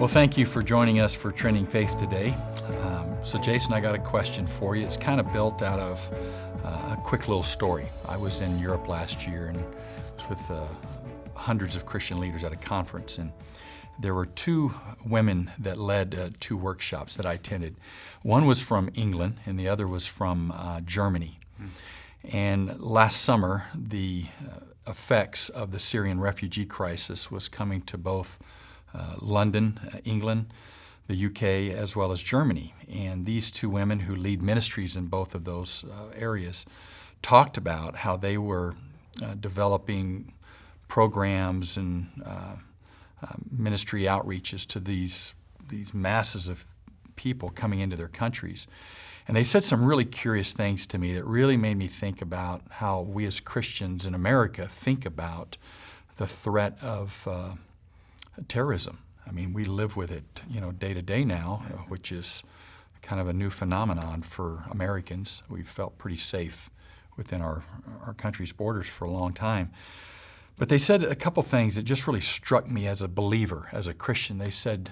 Well, thank you for joining us for Trending Faith today. So Jason, I got a question for you. It's kind of built out of a quick little story. I was in Europe last year and was with hundreds of Christian leaders at a conference, and there were two women that led two workshops that I attended. One was from England and the other was from Germany. And last summer, the effects of the Syrian refugee crisis was coming to both London, England, the UK, as well as Germany. And these two women who lead ministries in both of those areas talked about how they were developing programs and ministry outreaches to these masses of people coming into their countries. And they said some really curious things to me that really made me think about how we as Christians in America think about the threat of terrorism. I mean, we live with it, day to day now, which is kind of a new phenomenon for Americans. We've felt pretty safe within our country's borders for a long time. But they said a couple things that just really struck me as a believer, as a Christian. They said,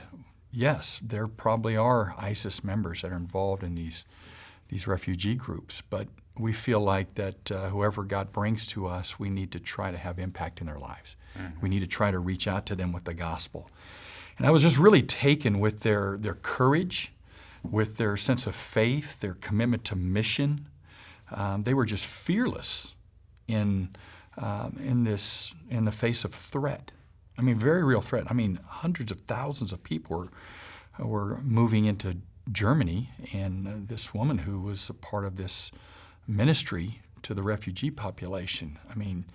yes, there probably are ISIS members that are involved in these refugee groups, but we feel like that whoever God brings to us, we need to try to have impact in their lives. Mm-hmm. We need to try to reach out to them with the gospel. And I was just really taken with their courage, with their sense of faith, their commitment to mission. They were just fearless in the face of threat. I mean, very real threat. I mean, hundreds of thousands of people were moving into Germany, and this woman who was a part of this ministry to the refugee population, I mean,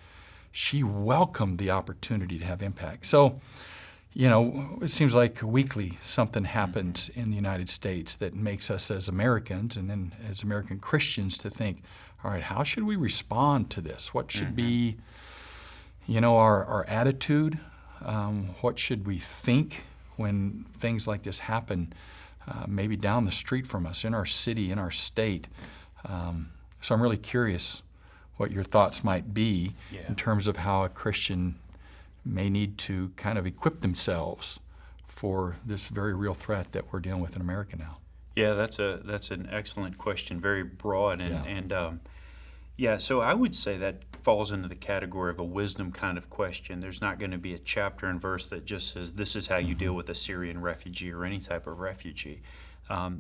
she welcomed the opportunity to have impact. So, it seems like weekly something happens in the United States that makes us as Americans and then as American Christians to think, all right, how should we respond to this? What should be, our attitude? What should we think when things like this happen, maybe down the street from us, in our city, in our state? So I'm really curious what your thoughts might be in terms of how a Christian may need to kind of equip themselves for this very real threat that we're dealing with in America now. Yeah, that's an excellent question, very broad, so I would say that falls into the category of a wisdom kind of question. There's not going to be a chapter and verse that just says this is how you deal with a Syrian refugee or any type of refugee.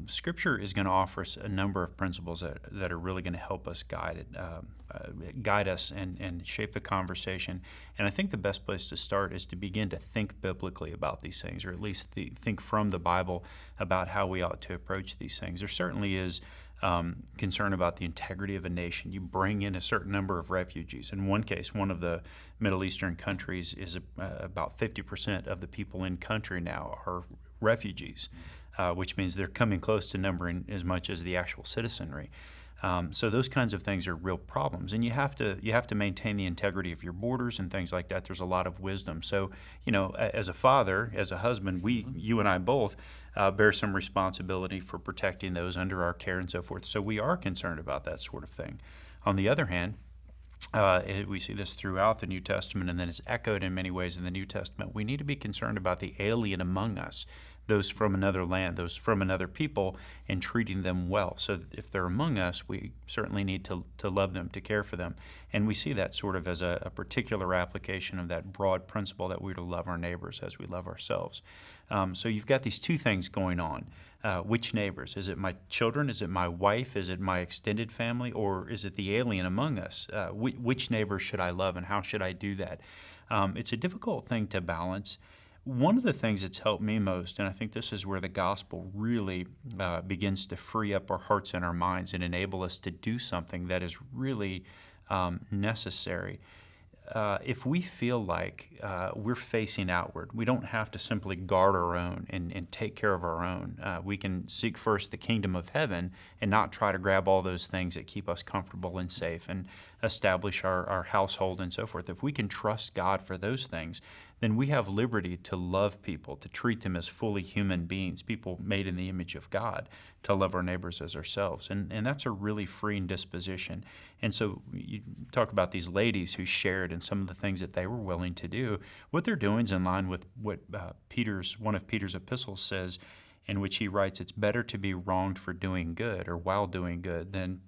Scripture is going to offer us a number of principles that are really going to help us guide us and shape the conversation. And I think the best place to start is to begin to think biblically about these things, or at least think from the Bible about how we ought to approach these things. There certainly is concern about the integrity of a nation. You bring in a certain number of refugees. In one case, one of the Middle Eastern countries is about 50% of the people in country now are refugees. Which means they're coming close to numbering as much as the actual citizenry. So those kinds of things are real problems, and you have to maintain the integrity of your borders and things like that. There's a lot of wisdom. So as a father, as a husband, you and I both bear some responsibility for protecting those under our care and so forth. So we are concerned about that sort of thing. On the other hand, we see this throughout the New Testament, and then it's echoed in many ways in the New Testament. We need to be concerned about the alien among us, those from another land, those from another people, and treating them well. So if they're among us, we certainly need to love them, to care for them. And we see that sort of as a particular application of that broad principle that we're to love our neighbors as we love ourselves. So you've got these two things going on. Which neighbors? Is it my children? Is it my wife? Is it my extended family? Or is it the alien among us? Which neighbors should I love, and how should I do that? It's a difficult thing to balance. One of the things that's helped me most, and I think this is where the gospel really begins to free up our hearts and our minds and enable us to do something that is really necessary. If we feel like we're facing outward, we don't have to simply guard our own and take care of our own. We can seek first the kingdom of heaven and not try to grab all those things that keep us comfortable and safe. And establish our household and so forth, if we can trust God for those things, then we have liberty to love people, to treat them as fully human beings, people made in the image of God, to love our neighbors as ourselves. And that's a really freeing disposition. And so you talk about these ladies who shared and some of the things that they were willing to do. What they're doing is in line with what one of Peter's epistles says, in which he writes, it's better to be wronged for doing good or while doing good than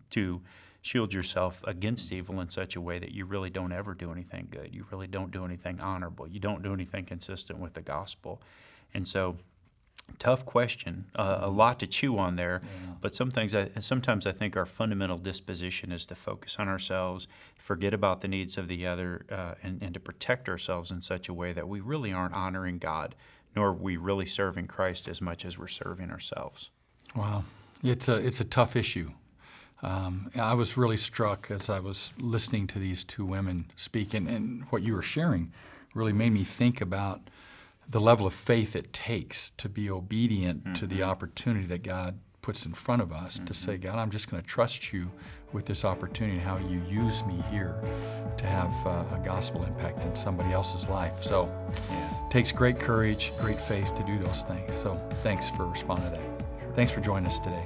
to shield yourself against evil in such a way that you really don't ever do anything good. You really don't do anything honorable. You don't do anything consistent with the gospel. And so, tough question, a lot to chew on there, but sometimes I think our fundamental disposition is to focus on ourselves, forget about the needs of the other, and to protect ourselves in such a way that we really aren't honoring God, nor are we really serving Christ as much as we're serving ourselves. Wow. It's a tough issue. I was really struck as I was listening to these two women speak, and what you were sharing really made me think about the level of faith it takes to be obedient to the opportunity that God puts in front of us, to say, God, I'm just going to trust you with this opportunity, how you use me here to have a gospel impact in somebody else's life. So it takes great courage, great faith to do those things. So thanks for responding to that. Thanks for joining us today.